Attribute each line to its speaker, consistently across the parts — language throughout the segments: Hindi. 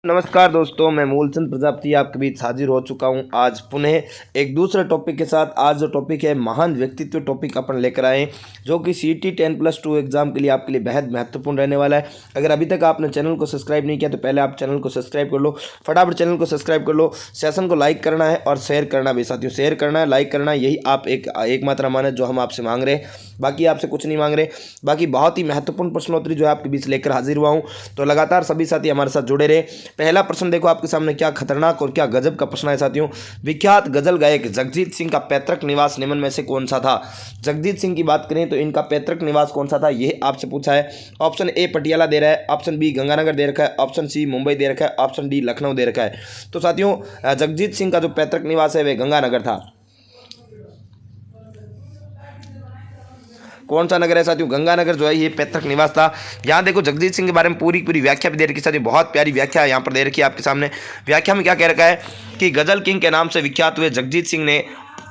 Speaker 1: नमस्कार दोस्तों, मैं मूलचंद प्रजापति आपके बीच हाजिर हो चुका हूं आज पुनः एक दूसरे टॉपिक के साथ। आज जो टॉपिक है महान व्यक्तित्व टॉपिक अपन लेकर आए, जो कि सीटी 10+2 एग्जाम के लिए आपके लिए बेहद महत्वपूर्ण रहने वाला है। अगर अभी तक आपने चैनल को सब्सक्राइब नहीं किया तो पहले आप चैनल को सब्सक्राइब कर लो, फटाफट चैनल को सब्सक्राइब कर लो। सेशन को लाइक करना है और शेयर करना भी साथियों, शेयर करना है, लाइक करना है, यही आप एकमात्र अमान है जो हम आपसे मांग रहे हैं। बाकी आपसे कुछ नहीं मांग रहे। बाकी बहुत ही महत्वपूर्ण प्रश्नोत्तरी जो है आपके बीच लेकर हाजिर हुआ हूँ, तो लगातार सभी साथी हमारे साथ जुड़े रहे। पहला प्रश्न देखो आपके सामने, क्या खतरनाक और क्या गजब का प्रश्न है साथियों। विख्यात गजल गायक जगजीत सिंह का पैतृक निवास निम्न में से कौन सा था। जगजीत सिंह की बात करें तो इनका पैतृक निवास कौन सा था, यह आपसे पूछा है। ऑप्शन ए पटियाला दे रहा है, ऑप्शन बी गंगानगर दे रखा है, ऑप्शन सी मुंबई दे रखा है, ऑप्शन डी लखनऊ दे रखा है। तो साथियों जगजीत सिंह का जो पैतृक निवास है वह गंगानगर था। कौन सा नगर है साथियों, गंगानगर जो है ये पैतृक निवास था। यहाँ देखो जगजीत सिंह के बारे में पूरी व्याख्या भी दे रखी है साथियों, बहुत प्यारी व्याख्या यहाँ पर दे रखी है आपके सामने। व्याख्या में क्या कह रखा है कि गजल किंग के नाम से विख्यात हुए जगजीत सिंह ने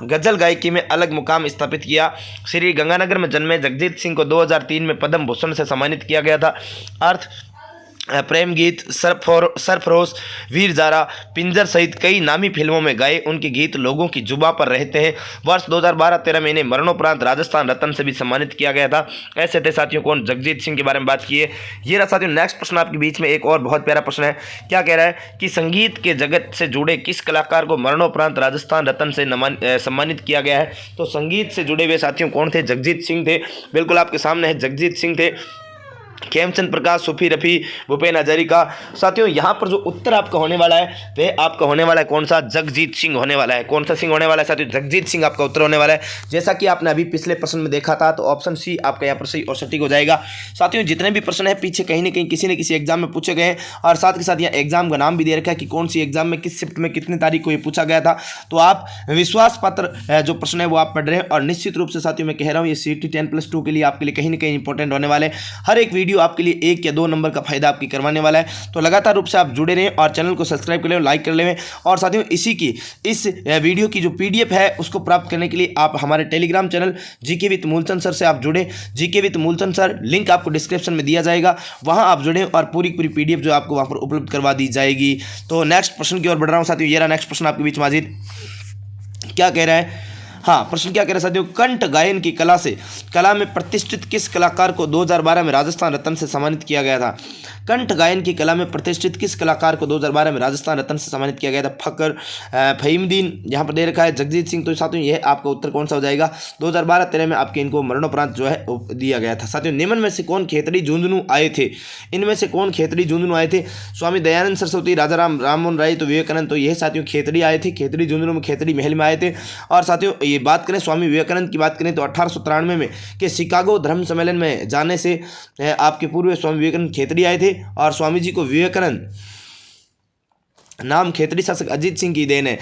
Speaker 1: गजल गायकी में अलग मुकाम स्थापित किया। श्री गंगानगर में जन्मे जगजीत सिंह को 2003 में पद्म भूषण से सम्मानित किया गया था। अर्थ, प्रेम गीत, सरफरोश, वीर जारा, पिंजर सहित कई नामी फिल्मों में गाए उनके गीत लोगों की जुबां पर रहते हैं। वर्ष 2012-13 में इन्हें मरणोपरांत राजस्थान रत्न से भी सम्मानित किया गया था। ऐसे थे साथियों कौन, जगजीत सिंह के बारे में बात की है। ये रहा साथियों नेक्स्ट प्रश्न आपके बीच में, एक और बहुत प्यारा प्रश्न है। क्या कह रहा है कि संगीत के जगत से जुड़े किस कलाकार को मरणोपरांत राजस्थान रत्न से सम्मानित किया गया है। तो संगीत से जुड़े हुए साथियों कौन थे, जगजीत सिंह थे। बिल्कुल आपके सामने है, जगजीत सिंह थे। खेमचंद प्रकाश, सूफी रफ़ी, भूपेन हजारिका। साथियों यहाँ पर जो उत्तर आपका होने वाला है वह आपका होने वाला है कौन सा, जगजीत सिंह होने वाला है। कौन सा सिंह होने वाला है साथियों, जगजीत सिंह आपका उत्तर होने वाला है। जैसा कि आपने अभी पिछले प्रश्न में देखा था, तो ऑप्शन सी आपका यहाँ पर सही और सटीक हो जाएगा। साथियों जितने भी प्रश्न है पीछे कहीं ना कहीं किसी न किसी एग्जाम में पूछे गए हैं, और साथ के साथ यहाँ एग्जाम का नाम भी दे रखा है कि कौन सी एग्जाम में किस शिफ्ट में कितनी तारीख को ये पूछा गया था। तो आप विश्वास पात्र जो प्रश्न है वो आप पढ़ रहे हैं, और निश्चित रूप से साथियों मैं कह रहा हूँ ये सीटी 10+2 के लिए आपके लिए कहीं ना कहीं इंपॉर्टेंट होने वाले। हर एक वीडियो आपके लिए 1 या 2 नंबर का फायदा आपकी करवाने वाला है। तो लगातार रूप से आप जुड़े रहें और चैनल को सब्सक्राइब कर लें, लाइक कर लें। और साथियों इस वीडियो की जो पीडीएफ है उसको प्राप्त करने के लिए आप हमारे Telegram channel GK with Moolchand sir से आप जुड़े। GK with Moolchand sir link आपको डिस्क्रिप्शन में दिया जाएगा, वहां आप जुड़ें और पूरी पीडीएफ जो आपको वहां पर उपलब्ध करवा दी जाएगी। तो नेक्स्ट प्रश्न की ओर बढ़ रहा हूं साथियों, ये रहा नेक्स्ट प्रश्न आपके बीच में हाजिर। क्या कह रहा है, हाँ प्रश्न क्या कह रहे हैं साथियों, कंठ गायन की कला में प्रतिष्ठित किस कलाकार को 2012 में राजस्थान रत्न से सम्मानित किया गया था। कंठ गायन की कला में प्रतिष्ठित किस कलाकार को 2012 में राजस्थान रत्न से सम्मानित किया गया था। फकर, फहीमुद्दीन यहाँ पर दे रखा है, जगजीत सिंह। तो साथियों यह आपका उत्तर कौन सा हो जाएगा, 2012-13 में आपके इनको मरणोपरांत जो है दिया गया था। साथियों निम्न में से कौन खेतड़ी झुंझुनू आए थे, इनमें से कौन खेतड़ी झुंझुनू आए थे। स्वामी दयानंद सरस्वती, राजा राममोहन राय, तो विवेकानंद। तो यह साथियों खेतड़ी आए थे, खेतड़ी झुंझुनू में खेतड़ी महल में आए थे। और साथियों ये बात करें स्वामी विवेकानंद की बात करें तो 1893 में के शिकागो धर्म सम्मेलन में जाने से आपके पूर्व स्वामी विवेकानंद खेतड़ी आए थे। और स्वामी जी को विवेकानंद नाम खेतड़ी शासक अजीत सिंह की देन है।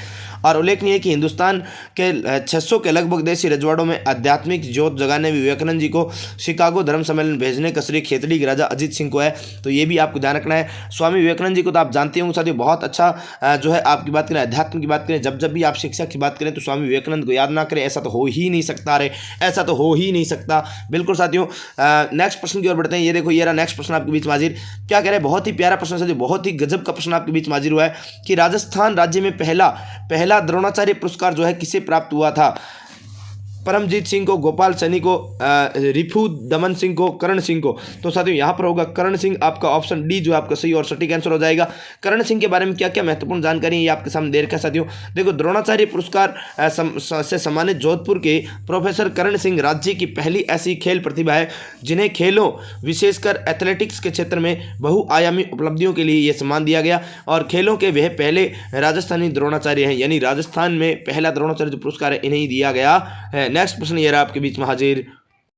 Speaker 1: और उल्लेखनीय है कि हिंदुस्तान के 600 के लगभग देशी रजवाड़ों में आध्यात्मिक जोत जगाने में विवेकानंद जी को शिकागो धर्म सम्मेलन भेजने का श्रेय खेतड़ी के राजा अजीत सिंह को है। तो ये भी आपको ध्यान रखना है। स्वामी विवेकानंद जी को तो आप जानते होंगे साथियों, बहुत अच्छा जो है आपकी बात करें अध्यात्म की बात करें, जब भी आप शिक्षा की बात करें तो स्वामी विवेकानंद को याद ना करें, ऐसा तो हो ही नहीं सकता। अरे ऐसा तो हो ही नहीं सकता। बिल्कुल साथियों नेक्स्ट प्रश्न की ओर बढ़ते हैं। ये देखो ये रहा नेक्स्ट प्रश्न आपके बीच में हाजिर। क्या कह रहे हैं, बहुत ही प्यारा प्रश्न साथियों, बहुत ही गजब का प्रश्न आपके बीच में हाजिर हुआ है कि राजस्थान राज्य में पहला द्रोणाचार्य पुरस्कार जो है किसे प्राप्त हुआ था। परमजीत सिंह को, गोपाल सैनी को, रिफू दमन सिंह को, करण सिंह को। तो साथियों यहाँ पर होगा करण सिंह, आपका ऑप्शन डी जो आपका सही और सटीक आंसर हो जाएगा। करण सिंह के बारे में क्या क्या महत्वपूर्ण जानकारी है ये आपके सामने दे रखा है साथियों। देखो द्रोणाचार्य पुरस्कार से सम्मानित जोधपुर के प्रोफेसर करण सिंह राज्य की पहली ऐसी खेल प्रतिभा है जिन्हें खेलों विशेषकर एथलेटिक्स के क्षेत्र में बहुआयामी उपलब्धियों के लिए यह सम्मान दिया गया। और खेलों के वह पहले राजस्थानी द्रोणाचार्य हैं, यानी राजस्थान में पहला द्रोणाचार्य जो पुरस्कार है इन्हें दिया गया है। नेक्स्ट प्रश्न ये रहा आपके बीच में हाजिर।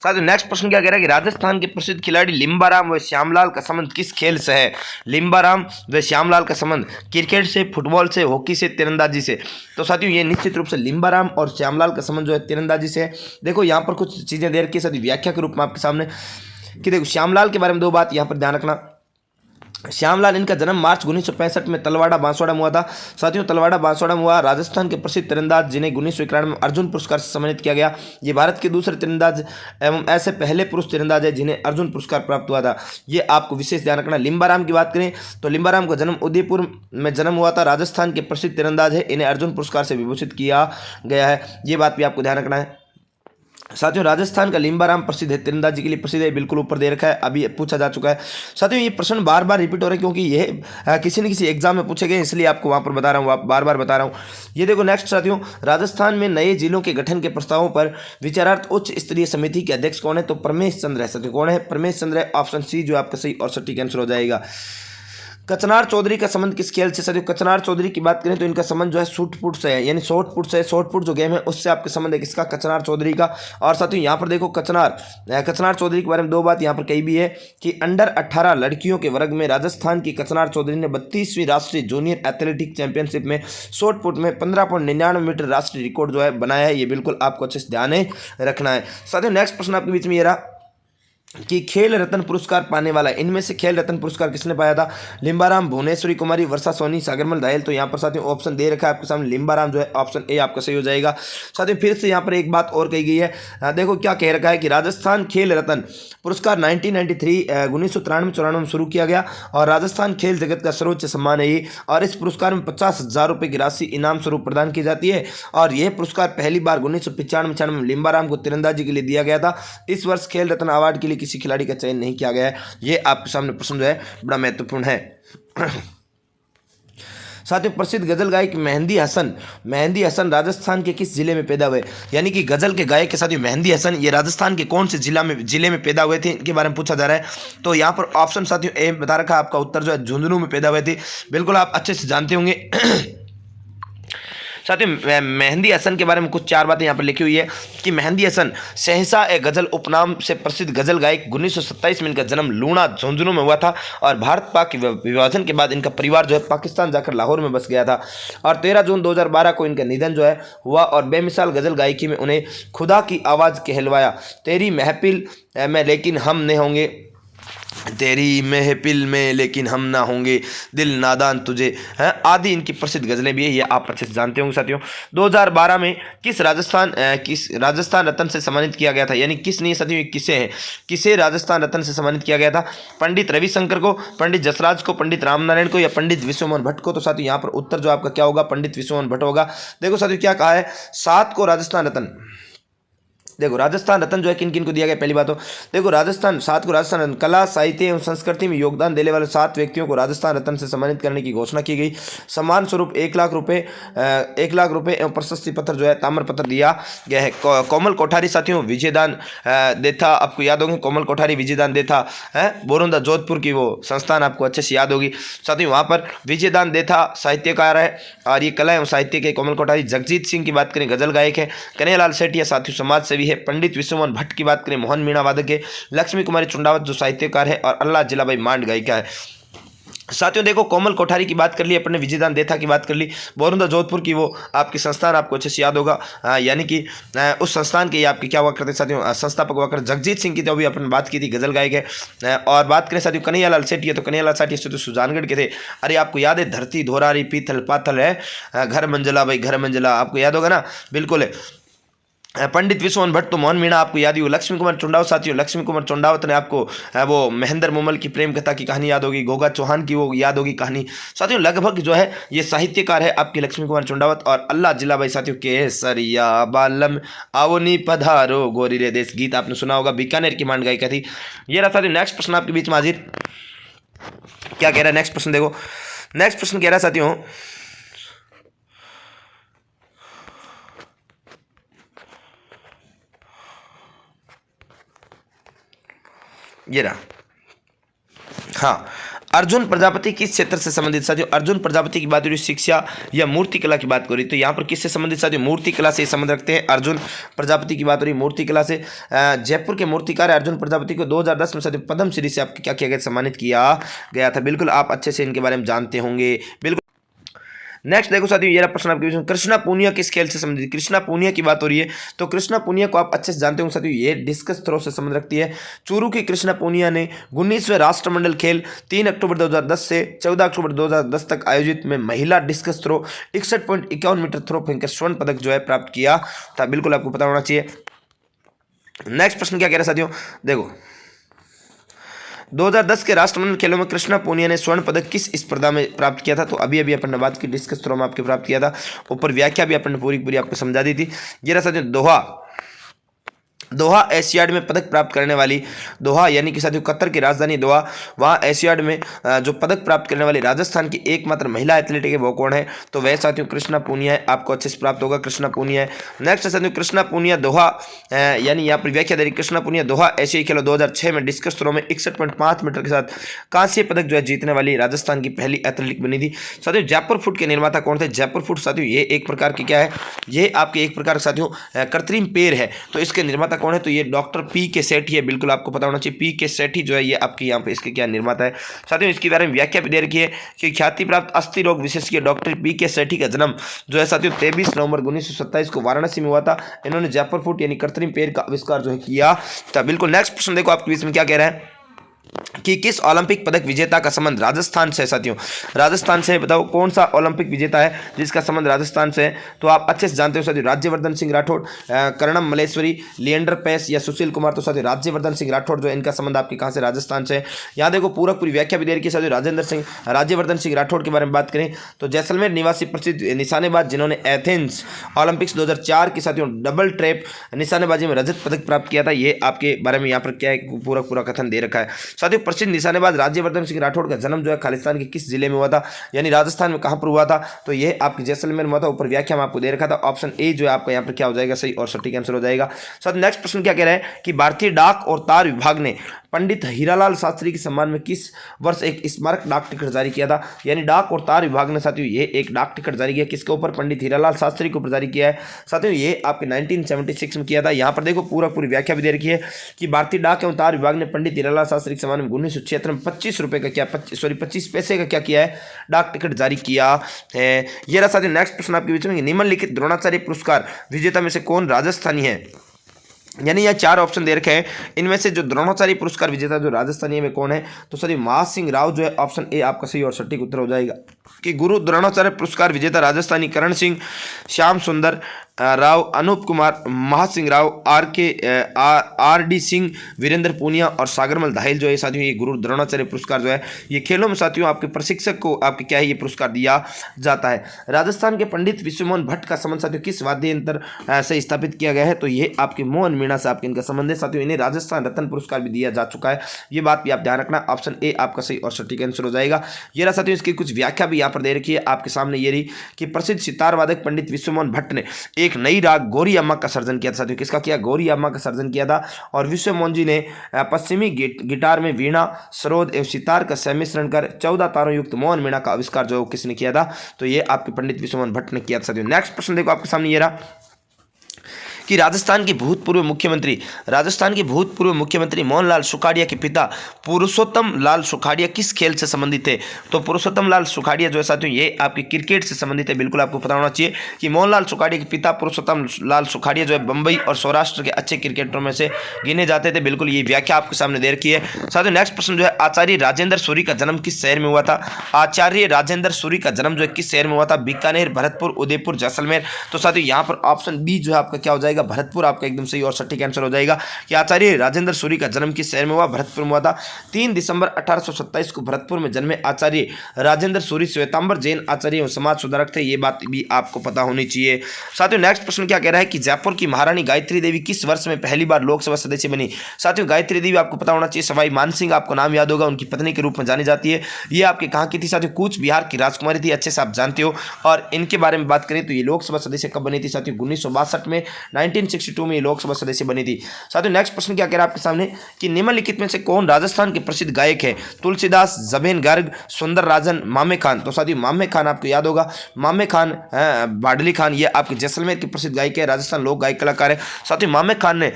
Speaker 1: साथियों नेक्स्ट प्रश्न क्या कह रहा है कि राजस्थान के प्रसिद्ध खिलाड़ी लिम्बाराम व श्यामलाल का संबंध किस खेल से है। लिम्बाराम व श्यामलाल का संबंध क्रिकेट से, फुटबॉल से, हॉकी से, तीरंदाजी से। तो साथियों ये निश्चित रूप से लिम्बाराम और श्यामलाल का संबंध जो है तीरंदाजी से है। देखो यहाँ पर कुछ चीजें दे रखी है साथियों व्याख्या के रूप में आपके सामने कि देखो श्यामलाल के बारे में 2 बात यहाँ पर ध्यान रखना श्यामलाल, इनका जन्म मार्च 1965 में तलवाड़ा बांसवाड़ा में हुआ था। साथियों, तलवाड़ा बांसवाड़ा में हुआ। राजस्थान के प्रसिद्ध तीरंदाज जिन्हें 1991 में अर्जुन पुरस्कार से सम्मानित किया गया। ये भारत के दूसरे तीरंदाज एवं ऐसे पहले पुरुष तीरंदाज है जिन्हें अर्जुन पुरस्कार प्राप्त हुआ था। ये आपको विशेष ध्यान रखना। लिम्बाराम की बात करें तो लिम्बाराम का जन्म उदयपुर में जन्म हुआ था। राजस्थान के प्रसिद्ध तीरंदाज है, इन्हें अर्जुन पुरस्कार से विभूषित किया गया है। ये बात भी आपको ध्यान रखना है। साथियों, राजस्थान का लिम्बाराम प्रसिद्ध है, तीरंदाजी के लिए प्रसिद्ध है, बिल्कुल ऊपर दे रखा है, अभी पूछा जा चुका है। साथियों, ये प्रश्न बार बार रिपीट हो रहा है क्योंकि ये किसी न किसी एग्जाम में पूछे गए, इसलिए आपको वहां पर बता रहा हूँ, बार बार बता रहा हूँ। ये देखो नेक्स्ट साथियों, राजस्थान में नए जिलों के गठन के प्रस्तावों पर विचारार्थ उच्च स्तरीय समिति के अध्यक्ष कौन है? तो परमेश चंद्र है। साथियों, कौन है? परमेश चंद्र है। ऑप्शन सी जो आपका सही और सटीक आंसर हो जाएगा। कचनार चौधरी का संबंध किस खेल से? साथियों, कचनार चौधरी की बात करें तो इनका संबंध जो है शूट पुट से है, यानी शॉर्ट पुट से। शॉर्ट पुट जो गेम है उससे आपके संबंध है किसका? कचनार चौधरी का। और साथियों यहाँ पर देखो कचनार चौधरी के बारे में दो बात यहाँ पर कही भी है कि अंडर 18 लड़कियों के वर्ग में राजस्थान की कचनार चौधरी ने 32वीं राष्ट्रीय जूनियर एथलेटिक चैंपियनशिप में शॉर्ट पुट में 15.99 मीटर राष्ट्रीय रिकॉर्ड जो है बनाया है। ये बिल्कुल आपको अच्छे से ध्यान रखना है। साथियों, नेक्स्ट प्रश्न आपके बीच में ये रहा कि खेल रत्न पुरस्कार पाने वाला, इनमें से खेल रत्न पुरस्कार किसने पाया था? लिम्बाराम, भुवनेश्वरी कुमारी, वर्षा सोनी, सागरमल दायल। तो यहाँ पर साथियों ऑप्शन दे रखा है आपके सामने, लिम्बाराम जो है ऑप्शन ए आपका सही हो जाएगा। साथियों फिर से यहाँ पर एक बात और कही गई है, देखो क्या कह रखा है कि राजस्थान खेल रत्न पुरस्कार 1993 में शुरू किया गया और राजस्थान खेल जगत का सर्वोच्च सम्मान है ये। और इस पुरस्कार में 50,000 रुपये की राशि इनाम स्वरूप प्रदान की जाती है। और यह पुरस्कार पहली बार 1995 में लिम्बाराम को तीरंदाजी के लिए दिया गया था। इस वर्ष खेल रत्न अवार्ड के लिए किसी खिलाड़ी का चयन नहीं किया गया है। ये आपके सामने प्रश्न जो है बड़ा महत्वपूर्ण है। साथियों, प्रसिद्ध गजल गायक मेहंदी हसन राजस्थान के किस जिले में पैदा हुए? यानी कि गजल के गायक के साथियों मेहंदी हसन, ये राजस्थान के कौन से जिले में पैदा हुए थे, इनके बारे में पूछा जा रहा है। तो यहाँ पर ऑप्शन साथियों ए बता रखा, आपका उत्तर जो है झुंझुनू में पैदा हुए थे। बिल्कुल आप अच्छे से जानते होंगे। साथियों, मेहंदी हसन के बारे में कुछ चार बातें यहाँ पर लिखी हुई है कि मेहंदी हसन सहसा ए गजल उपनाम से प्रसिद्ध गजल गायक। 1927 में इनका जन्म लूणा झुंझुनू में हुआ था और भारत पाक विभाजन के बाद इनका परिवार जो है पाकिस्तान जाकर लाहौर में बस गया था। और 13 जून 2012 को इनका निधन जो है हुआ और बेमिसाल गजल गायकी में उन्हें खुदा की आवाज़ कहलवाया। तेरी महफिल में लेकिन हम नहीं होंगे, तेरी महफिल में लेकिन हम ना होंगे, दिल नादान तुझे है, आदि इनकी प्रसिद्ध गज़लें भी है। ये आप अच्छे से जानते होंगे। साथियों 2012 में किस राजस्थान रत्न से सम्मानित किया गया था? यानी किस नहीं साथियों, किसे राजस्थान रत्न से सम्मानित किया गया था? पंडित रविशंकर को, पंडित जसराज को, पंडित रामनारायण को या पंडित विश्वमोहन भट्ट को? तो साथियों यहाँ पर उत्तर जो आपका क्या होगा? पंडित विश्वमोहन भट्ट होगा। देखो साथियों क्या कहा है, 7 को राजस्थान रत्न, देखो राजस्थान रत्न जो है किन किन को दिया गया? पहली बात तो देखो 7 को राजस्थान रत्न, कला साहित्य एवं संस्कृति में योगदान देने वाले 7 व्यक्तियों को राजस्थान रत्न से सम्मानित करने की घोषणा की गई। सम्मान स्वरूप 1 लाख रुपए एवं प्रशस्ति पत्र जो है ताम्रपत्र दिया गया है। कोमल कोठारी साथियों विजयदान देथा, आपको याद होंगे कोमल कोठारी विजयदान देथा है, बोरंदा जोधपुर की वो संस्थान आपको अच्छे से याद होगी। साथियों वहाँ पर विजयदान देथा साहित्यकार है और ये कला एवं साहित्य के। कोमल कोठारी। जगजीत सिंह की बात करें गजल गायक है। कन्हैयालाल सेठिया साथियों समाज सेवी है। पंडित विश्वमोहन भट्ट की बात करें मोहन मीणा वादक है। लक्ष्मी कुमारी चुंडावत जो साहित्यकार है और अल्लाह जिलाबाई मांड गायिका है। साथियों देखो कोमल कोठारी की बात कर ली अपने, विजयदान देथा की बात कर ली, बोरंदा जोधपुर की वो आपकी संस्थान आपको अच्छे से याद होगा, यानी कि उस संस्थान के आपके क्या हुआ करते साथियों संस्थापक हुआ करते। जगजीत सिंह की तो अभी अपन बात की थी, गजल गायक है। और बात करें साथियों कन्हैयालाल सेठिया, तो कन्हैयालाल सेठिया तो सुजानगढ़ के थे। अरे आपको याद है धरती धोरारी पीतल पातल है, घर मंजला भाई घर मंजला, आपको याद होगा ना? बिल्कुल है। पंडित विश्वमोहन भट्ट तो मोहन मीणा आपको याद ही हो। लक्ष्मी कुमार चुंडावत साथियों, लक्ष्मी कुमार चुंडावत ने आपको वो महेंद्र मुमल की प्रेम कथा की कहानी याद होगी, गोगा चौहान की वो याद होगी कहानी। साथियों लगभग जो है ये साहित्यकार है आपके लक्ष्मी कुमार चुंडावत। और अल्लाह जिलाबाई साथियों केसरिया बालम आवनी पधारो गोरी रे देश, गीत आपने सुना होगा, बीकानेर की मांड गायिका थी। ये रहा साथियों नेक्स्ट प्रश्न आपके बीच में हाजिर। क्या कह रहा है नेक्स्ट प्रश्न? देखो नेक्स्ट प्रश्न कह रहा है साथियों, ये रहा, हाँ, अर्जुन प्रजापति किस क्षेत्र से संबंधित? साथियों अर्जुन प्रजापति की बात हो रही शिक्षा या मूर्ति कला की बात करी, तो यहाँ पर किससे संबंधित? साथियों मूर्ति कला से संबंध रखते हैं। अर्जुन प्रजापति की बात हो रही मूर्ति कला से। जयपुर के मूर्तिकार अर्जुन प्रजापति को 2010 में साथियों पद्मश्री से आपको क्या किया गया? सम्मानित किया गया था। बिल्कुल आप अच्छे से इनके बारे में जानते होंगे। बिल्कुल नेक्स्ट देखो साथियों, ये रहा प्रश्न आपके बीच में, कृष्णा पूनिया किस खेल से संबंधित? कृष्णा पूनिया की बात हो रही है तो कृष्णा पूनिया को आप अच्छे से जानते होंगे साथियों, ये डिस्कस थ्रो से संबंध रखती है। चूरू की कृष्णा पूनिया ने 19वें राष्ट्रमंडल खेल 3 अक्टूबर 2010 से 14 अक्टूबर 2010 तक आयोजित में महिला डिस्कस थ्रो 61.51 मीटर थ्रो फेंक कर स्वर्ण पदक जो है प्राप्त किया था। बिल्कुल आपको पता होना चाहिए। नेक्स्ट प्रश्न क्या कह रहा है साथियों, देखो 2010 के राष्ट्रमंडल खेलों में कृष्णा पूनिया ने स्वर्ण पदक किस स्पर्धा में प्राप्त किया था? तो अभी अभी अपन ने बात की, डिस्कस थ्रो में आपके प्राप्त किया था। ऊपर व्याख्या भी अपन ने पूरी पूरी आपको समझा दी थी। ये रहा साथियों दोहा एशियाड में पदक प्राप्त करने वाली, दोहा यानी कि साथियों कतर की राजधानी दोहा, वहाँ एशियाड में जो पदक प्राप्त करने वाली राजस्थान की एकमात्र महिला एथलीट है वो कौन है? तो वह साथियों कृष्णा पूनिया है। आपको अच्छे से प्राप्त होगा, कृष्णा पूनिया है। नेक्स्ट है साथियों कृष्णा पूनिया दोहा, यानी यहाँ पर व्याख्या दे रही, कृष्णा पूनिया दोहा एशियाई खेलों 2006 में डिस्कस थ्रो में 61.5 मीटर के साथ कांस्य पदक जो है जीतने वाली राजस्थान की पहली एथलीट बनी थी। साथियों जयपुर फुट के निर्माता कौन थे? जयपुर फुट साथियों ये एक प्रकार की क्या है, ये आपके एक प्रकार साथियों कृत्रिम पैर है। तो इसके निर्माता कौन है? तो ये डॉक्टर पी के सेठी है। बिल्कुल आपको पता होना चाहिए, पी के सेठी जो है ये आपके यहाँ पे इसके क्या निर्माता है। साथियों इसके बारे में व्याख्या भी दे रखी है कि ख्याति प्राप्त अस्थि रोग विशेषज्ञ डॉक्टर पी के सेठी का जन्म जो है साथियों 23 नवंबर 1927 को वाराणसी में हुआ था। इन्होंने जयपुर फुट यानी कृत्रिम पैर का आविष्कार जो है किया था। बिल्कुल नेक्स्ट प्रश्न देखो आपके बीच में क्या कह रहा है कि किस ओलंपिक पदक विजेता का संबंध राजस्थान से है? साथियों राजस्थान से बताओ कौन सा ओलंपिक विजेता है जिसका संबंध राजस्थान से है? तो आप अच्छे से जानते हो साथियों, राज्यवर्धन सिंह राठौड़, कर्णम मलेश्वरी, लिएंडर पेस या सुशील कुमार। तो साथियों राज्यवर्धन सिंह राठौड़ जो है इनका संबंध आपके कहाँ से? राजस्थान से है। यहाँ देखो पूरी व्याख्या भी दे रखी है साथियों। राज्यवर्धन सिंह राठौड़ के बारे में बात करें तो जैसलमेर निवासी प्रसिद्ध निशानेबाज जिन्होंने एथेंस ओलंपिक्स 2004 की साथियों डबल ट्रैप निशानेबाजी में रजत पदक प्राप्त किया था। ये आपके बारे में यहाँ पर क्या है पूरा कथन दे रखा है। साथियों प्रसिद्ध निशानेबाज राज्यवर्धन सिंह राठौड़ का जन्म जो है खालिस्तान के किस जिले में हुआ था, यानी राजस्थान में कहां पर हुआ था? तो यह आपके जैसलमेर में हुआ था। ऊपर व्याख्या में आपको दे रखा था। ऑप्शन ए जो है आपका यहाँ पर क्या हो जाएगा? सही और सटीक आंसर हो जाएगा। साथ नेक्स्ट प्रश्न क्या कह रहा है कि भारतीय डाक और तार विभाग ने पंडित हीरालाल शास्त्री के सम्मान में किस वर्ष एक स्मारक डाक टिकट जारी किया था? यानी डाक और तार विभाग ने साथियों ये एक डाक टिकट जारी किया, किसके ऊपर? पंडित हीरालाल शास्त्री के ऊपर जारी किया है। साथियों ये आपके 1976 में किया था। यहाँ पर देखो पूरी व्याख्या भी दे रखी है कि भारतीय डाक एवं तार विभाग ने पंडित हीरालाल शास्त्री के सम्मान में 1976 में 25 रुपये का क्या 25 पैसे का क्या किया है? डाक टिकट जारी किया है। ये रहा साथियों नेक्स्ट प्रश्न आपके बीच में, निम्नलिखित द्रोणाचार्य पुरस्कार विजेता में से कौन राजस्थानी है? यानी यह 4 ऑप्शन दे रखे हैं, इनमें से जो द्रोणाचार्य पुरस्कार विजेता जो राजस्थानी है वे कौन है? तो सर महासिंह राव जो है ऑप्शन ए आपका सही और सटीक उत्तर हो जाएगा कि गुरु द्रोणाचार्य पुरस्कार विजेता राजस्थानी करण सिंह, श्याम सुंदर राव, अनूप कुमार, महासिंह राव, आर डी सिंह, वीरेंद्र पूनिया और सागरमल दाहिल जो है साथियों ये गुरु द्रोणाचार्य पुरस्कार जो है ये खेलों में साथियों आपके प्रशिक्षक को आपके क्या है ये पुरस्कार दिया जाता है। राजस्थान के पंडित विश्वमोहन भट्ट का संबंध साथियों किस वाद्य यंत्र से स्थापित किया गया है? तो ये आपके मोहन मीणा से आपके इनका संबंध है साथियों। इन्हें राजस्थान रत्न पुरस्कार भी दिया जा चुका है, ये बात भी आप ध्यान रखना। ऑप्शन ए आपका सही और सटीक आंसर हो जाएगा। ये रहा साथियों इसकी कुछ व्याख्या भी यहाँ पर दे रखी है आपके सामने। ये रही कि प्रसिद्ध सितार वादक पंडित विश्वमोहन भट्ट ने एक नई राग गौरी अम्मा का सर्जन किया था साथियों। किसका किया? गौरी अम्मा का सर्जन किया था। और विश्वमोहन जी ने पश्चिमी गिटार में वीणा, सरोद एवं सितार का सम्मिश्रण कर 14 तारों युक्त मोहन मीणा का आविष्कार जो किसने किया था? तो ये आपके पंडित विश्वमोहन भट्ट ने किया था साथियों। नेक्स्ट प्रश्न देखो आपके सामने ये रहा कि राजस्थान के भूतपूर्व मुख्यमंत्री मोहनलाल सुखाड़िया के पिता पुरुषोत्तम लाल सुखाड़िया किस खेल से संबंधित थे? तो पुरुषोत्तम लाल सुखाड़िया जो है साथियों ये आपके क्रिकेट से संबंधित है। बिल्कुल आपको पता होना चाहिए कि मोहनलाल सुखाड़िया के पिता पुरुषोत्तम लाल सुखाड़िया जो है बंबई और सौराष्ट्र के अच्छे क्रिकेटरों में से गिने जाते थे। बिल्कुल ये व्याख्या आपके सामने दे रखी है साथियों। नेक्स्ट प्रश्न जो है आचार्य राजेंद्र सूरी का जन्म किस शहर में हुआ था? आचार्य राजेंद्र सूरी का जन्म जो है किस शहर में हुआ था? बीकानेर, भरतपुर, उदयपुर, जैसलमेर। तो साथियों यहाँ पर ऑप्शन बी जो है आपका क्या हो जाएगा? भरतपुर आपका एकदम सही और सटीक आंसर हो जाएगा कि आचार्य राजेंद्र सूरी का जन्म किस शहर में हुआ? भरतपुर में हुआ था। 3 दिसंबर 1827 को भरतपुर में जन्मे आचार्य राजेंद्र सूरी श्वेतांबर जैन आचार्य एवं समाज सुधारक थे। ये बात भी आपको पता होनी चाहिए साथियों। नेक्स्ट प्रश्न क्या कह रहा है कि जयपुर की महारानी गायत्री देवी किस वर्ष में पहली बार लोकसभा सदस्य बनी? साथियों गायत्री देवी आपको पता होना चाहिए सवाई मानसिंह आपको नाम याद होगा, उनकी पत्नी के रूप में जानी जाती है। ये आपके कहाँ की थी साथियों? कूच बिहार की राजकुमारी थी, अच्छे से आप जानते हो। और इनके बारे में बात करें तो ये लोकसभा सदस्य कब बनी थी साथियों? 1962 में, 1962 में लोकसभा सदस्य बनी थी साथियों। नेक्स्ट प्रश्न क्या कह रहा है आपके सामने कि निम्नलिखित में से कौन राजस्थान के प्रसिद्ध गायक है? तुलसीदास, जबेन गर्ग, सुंदर राजन, मामे खान। तो साथियों मामे खान आपको याद होगा, मामे खान बाडली खान ये आपके जैसलमेर के प्रसिद्ध गायक है, राजस्थान लोक गायक कलाकार है साथियों। मामे खान ने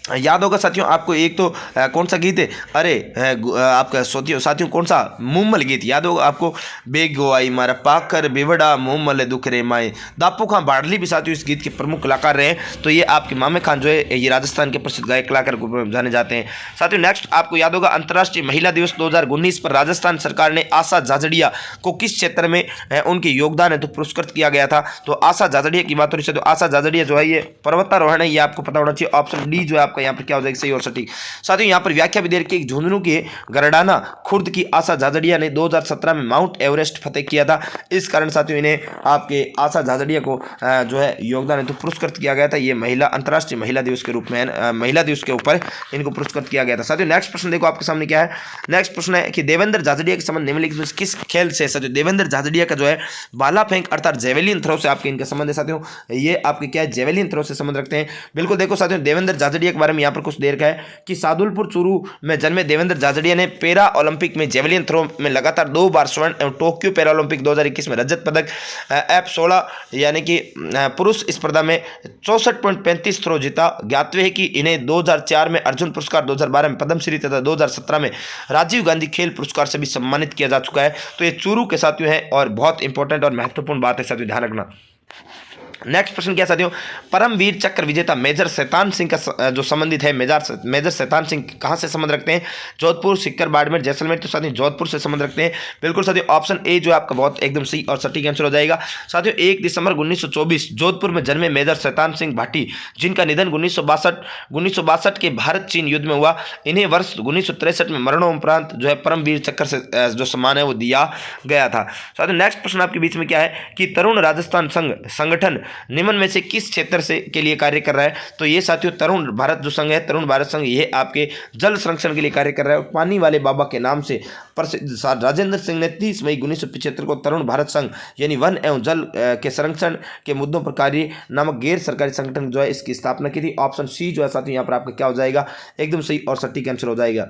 Speaker 1: याद होगा साथियों आपको एक तो कौन सा गीत है, अरे आपका साथियों कौन सा मुम्मल गीत याद होगा आपको, बेगो आई मारा पाकर बेवड़ा मुम्मल दुख रे माए। दापू खां बाडली भी साथियों इस गीत के प्रमुख कलाकार रहे हैं। तो ये आपके मामे खान जो है ये राजस्थान के प्रसिद्ध गायक कलाकार रूप में जाने जाते हैं। साथियों नेक्स्ट आपको याद होगा अंतर्राष्ट्रीय महिला दिवस 2019 पर राजस्थान सरकार ने आशा जाजड़िया को किस क्षेत्र में उनके योगदान है तो पुरस्कृत किया गया था। तो आशा जाजड़िया की बात हो रही है, तो आशा जाजड़िया जो है ये पर्वतारोहण है, ये आपको पता होना चाहिए। ऑप्शन डी जो है आपका यहाँ पर क्या हो जाएगा सही और सटीक। साथियों यहाँ पर व्याख्या भी दे रखी है, झुंझुनू के गरडाना खुर्द की आशा जाजड़िया ने 2017 में माउंट एवरेस्ट फतेह किया था। इस कारण साथियों इन्हें आपके आशा जाजड़िया को जो है योगदान है तो पुरस्कृत किया गया था। ये महिला अंतर्राष्ट्रीय महिला दिवस के रूप में महिला दिवस के ऊपर इनको पुरस्कृत किया गया था। साथियों नेक्स्ट प्रश्न देखो आपके सामने क्या है। नेक्स्ट प्रश्न है कि देवेंद्र झाझड़िया के संबंध निम्नलिखित में किस खेल से। साथियों देवेंद्र झाझड़िया का जो है भाला फेंक अर्थात जेवेलिन थ्रो से आपके इनका संबंध है। साथियों ये आपके क्या है जेवेलिन थ्रो से संबंध रखते हैं। बिल्कुल देखो साथियों देवेंद्र झाझड़िया के बारे में यहाँ पर कुछ देर का है कि सादुलपुर चूरू में जन्मे देवेंद्र झाझड़िया ने पैरा ओलंपिक में जेवेलिन थ्रो में लगातार 2 बार स्वर्ण एवं टोक्यो पैरा ओलंपिक 2021 में रजत पदक F16 यानी कि पुरुष स्पर्धा में 64.35 थ्रो जीता। ज्ञातव्य है कि इन्हें 2004 में अर्जुन पुरस्कार, 2012 में पद्मश्री तथा 2017 में राजीव गांधी खेल पुरस्कार से भी सम्मानित किया जा चुका है। तो ये चूरू के साथियों है और बहुत इंपॉर्टेंट और महत्वपूर्ण बात है साथियों, ध्यान रखना। नेक्स्ट प्रश्न क्या साथियों, परमवीर चक्र विजेता मेजर शैतान सिंह का जो संबंधित है मेजर शैतान सिंह कहां से संबंध रखते हैं, जोधपुर, सीकर, बाड़मेर, जैसलमेर। तो साथियों जोधपुर से संबंध रखते हैं। बिल्कुल साथियों ऑप्शन ए जो है आपका बहुत एकदम सही और सटीक आंसर हो जाएगा। साथियों 1 दिसंबर 1924 जोधपुर में जन्मे मेजर शैतान सिंह भाटी, जिनका निधन 1962 के भारत चीन युद्ध में हुआ, इन्हें वर्ष 1963 में मरणोपरांत जो है परमवीर चक्र से जो सम्मान है वो दिया गया था। साथियों नेक्स्ट प्रश्न आपके बीच में क्या है कि तरुण राजस्थान संघ संगठन निम्न में से किस क्षेत्र से के लिए कार्य कर रहा है। तो ये साथियों तरुण भारत जो संघ है, तरुण भारत संघ, ये आपके जल संरक्षण के लिए कार्य कर रहा है। पानी वाले बाबा के नाम से प्रसिद्ध राजेंद्र सिंह ने 30 मई 1975 को तरुण भारत संघ यानी वन एवं जल के संरक्षण के मुद्दों पर कार्य नामक गैर सरकारी संगठन जो है इसकी स्थापना की थी। ऑप्शन सी जो है साथियों यहाँ पर आपका क्या हो जाएगा, एकदम सही और सटीक आंसर हो जाएगा।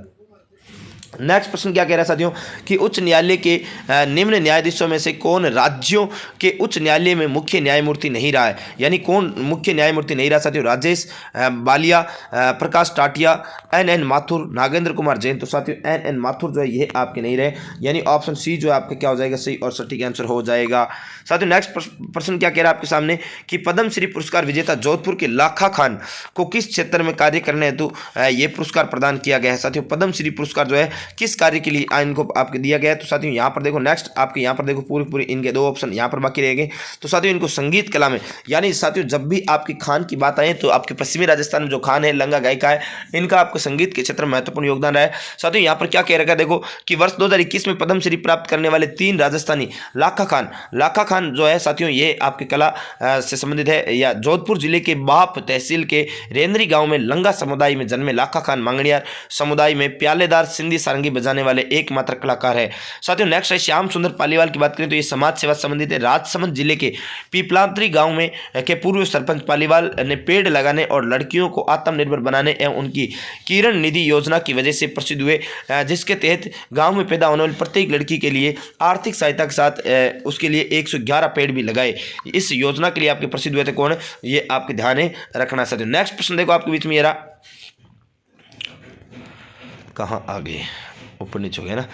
Speaker 1: नेक्स्ट प्रश्न क्या कह रहा है साथियों कि उच्च न्यायालय के निम्न न्यायाधीशों में से कौन राज्यों के उच्च न्यायालय में मुख्य न्यायमूर्ति नहीं रहा है, यानी कौन मुख्य न्यायमूर्ति नहीं रहा साथियों, राजेश बालिया, प्रकाश टाटिया, एन माथुर, नागेंद्र कुमार जैन। तो साथियों एन माथुर जो है ये आपके नहीं रहे, यानी ऑप्शन सी जो है आपका क्या हो जाएगा, सही और सटीक आंसर हो जाएगा। साथियों नेक्स्ट प्रश्न क्या कह रहा है आपके सामने कि पद्मश्री पुरस्कार विजेता जोधपुर के लाखा खान को किस क्षेत्र में कार्य करने हेतु ये पुरस्कार प्रदान किया गया है। साथियों पद्मश्री पुरस्कार जो है किस कार्य के लिए इनको आपके दिया गया है। तो साथियों यहाँ पर देखो नेक्स्ट आपके यहाँ पर देखो पूरी इनके 2 ऑप्शन यहाँ पर बाकी रह गए। तो साथियों इनको संगीत कला में, यानी साथियों जब भी आपकी खान की बात आए तो आपके पश्चिमी राजस्थान में जो खान है लंगा गायिका है, इनका आपके संगीत के क्षेत्र में महत्वपूर्ण योगदान रहा है। साथियों यहाँ पर क्या कह रखा है देखो कि वर्ष 2021 में पद्मश्री प्राप्त करने वाले 3 राजस्थानी लाखा खान जो है साथियों ये आपकी कला से संबंधित है, या जोधपुर जिले के बाप तहसील के रेंद्री गांव में लंगा समुदाय में जन्मे लाखा खान मांगणियार समुदाय में प्यालेदार सिंधी सारंगी बजाने वाले एकमात्र कलाकार है। साथियों नेक्स्ट है श्याम सुंदर पालीवाल की बात करें तो ये समाज सेवा संबंधित है। राजसमंद जिले के पीपलांतरी गांव में के पूर्व सरपंच पालीवाल ने पेड़ लगाने और लड़कियों को आत्मनिर्भर बनाने एवं उनकी किरण निधि योजना की वजह से प्रसिद्ध हुए, जिसके तहत गांव में पैदा होने वाली प्रत्येक लड़की के लिए आर्थिक सहायता के साथ उसके लिए 111 पेड़ भी लगाए। इस योजना के लिए आपके प्रसिद्ध हुए थे कौन, ये आपके ध्यान रखना। साथियों नेक्स्ट प्रश्न देखो आपके बीच में ये रहा, कहाँ आ गए, ऊपर नीचे हो गया ना।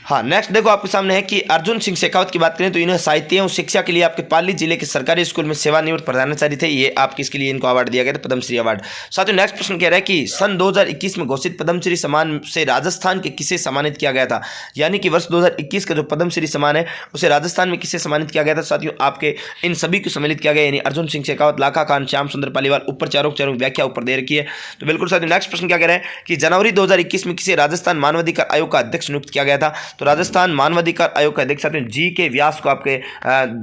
Speaker 1: हाँ नेक्स्ट देखो आपके सामने है कि अर्जुन सिंह शेखावत की बात करें तो इन्हें साहित्य एवं शिक्षा के लिए आपके पाली जिले के सरकारी स्कूल में सेवानिवृत्त प्रधानाचार्य थे, ये आप किसके लिए इनको अवार्ड दिया गया था, पद्मश्री अवार्ड। साथियों नेक्स्ट प्रश्न कह रहा है कि सन 2021 में घोषित पद्मश्री सम्मान से राजस्थान के किसे सम्मानित किया गया था, यानी कि वर्ष 2021 का जो पद्मश्री सम्मान है उसे राजस्थान में किसे सम्मानित किया गया था। साथियों आपके इन सभी को सम्मिलित किया गया, यानी अर्जुन सिंह शेखावत, लाखा खान, श्याम सुंदर पालीवाल, ऊपर चारों व्याख्या ऊपर दे रखी है। तो बिल्कुल साथियों नेक्स्ट प्रश्न क्या कह रहे हैं कि जनवरी 2021 में किसे राजस्थान मानवाधिकार आयोग का अध्यक्ष नियुक्त किया गया था। तो राजस्थान मानवाधिकार आयोग का अध्यक्ष साथियों जी के व्यास को आपके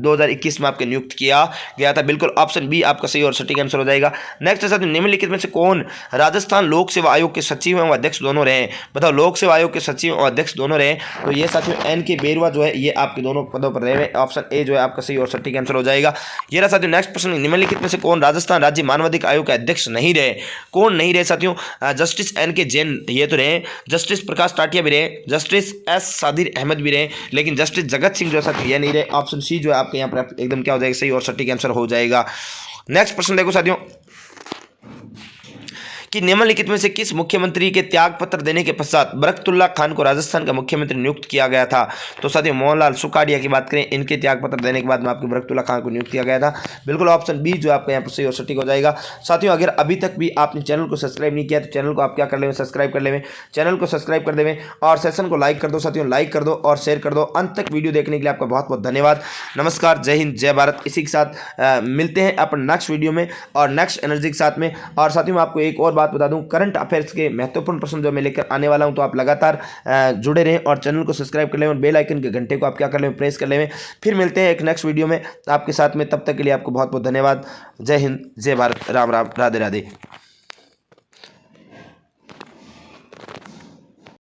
Speaker 1: 2021 में आपके नियुक्त किया गया था। बिल्कुल ऑप्शन बी आपका सही और सटीक आंसर हो जाएगा। नेक्स्ट साथियों निम्नलिखित में से कौन राजस्थान लोक सेवा आयोग के सचिव एवं अध्यक्ष दोनों रहे, बताओ लोक सेवा आयोग के सचिव और अध्यक्ष दोनों रहे। तो ये साथियों एन के बेरवा जो है ये आपके दोनों पदों पर रहे। ऑप्शन ए जो है आपका सही और सटीक आंसर हो जाएगा। ये रहा साथियों नेक्स्ट प्रश्न, निम्नलिखित में से कौन राजस्थान राज्य मानवाधिकार आयोग के अध्यक्ष नहीं रहे, कौन नहीं रहे साथियों, जस्टिस एन के जैन ये तो रहे, जस्टिस प्रकाश टाटिया भी रहे, जस्टिस एस सादिर अहमद भी रहे, लेकिन जस्टिस जगत सिंह जो साथियों ये नहीं रहे। ऑप्शन सी जो है आपके यहाँ पर एकदम क्या हो जाएगा, सही और सटीक आंसर हो जाएगा। नेक्स्ट प्रश्न देखो साथियों कि निम्नलिखित में से किस मुख्यमंत्री के त्याग पत्र देने के पश्चात बरकतुल्ला खान को राजस्थान का मुख्यमंत्री नियुक्त किया गया था? तो साथियों मोहनलाल सुखाड़िया की बात करें, इनके त्याग पत्र देने के बाद में आपको बरकतुल्ला खान को नियुक्त किया गया था। बिल्कुल ऑप्शन बी जो आपका यहाँ पर सही और सटीक हो जाएगा। साथियों अगर अभी तक भी आपने चैनल को सब्सक्राइब नहीं किया तो चैनल को आप क्या कर लेंगे, सब्सक्राइब कर लेंगे, चैनल को सब्सक्राइब कर देवें और सेशन को लाइक कर दो साथियों, लाइक कर दो और शेयर कर दो। अंत तक वीडियो देखने के लिए आपका बहुत बहुत धन्यवाद। नमस्कार, जय हिंद, जय भारत। इसी के साथ मिलते हैं अपन नेक्स्ट वीडियो में और नेक्स्ट एनर्जी के साथ में। और साथियों मैं आपको एक और बात बता दूं, करंट अफेयर्स के महत्वपूर्ण प्रश्न जो मैं लेकर आने वाला हूं, तो आप लगातार जुड़े रहें और चैनल को सब्सक्राइब कर लें और बेल आइकन के घंटे को आप क्या कर लें, प्रेस कर लें। फिर मिलते हैं एक नेक्स्ट वीडियो में आपके साथ में, तब तक के लिए आपको बहुत बहुत धन्यवाद। जय हिंद, जय भारत, राम राम, राधे राधे।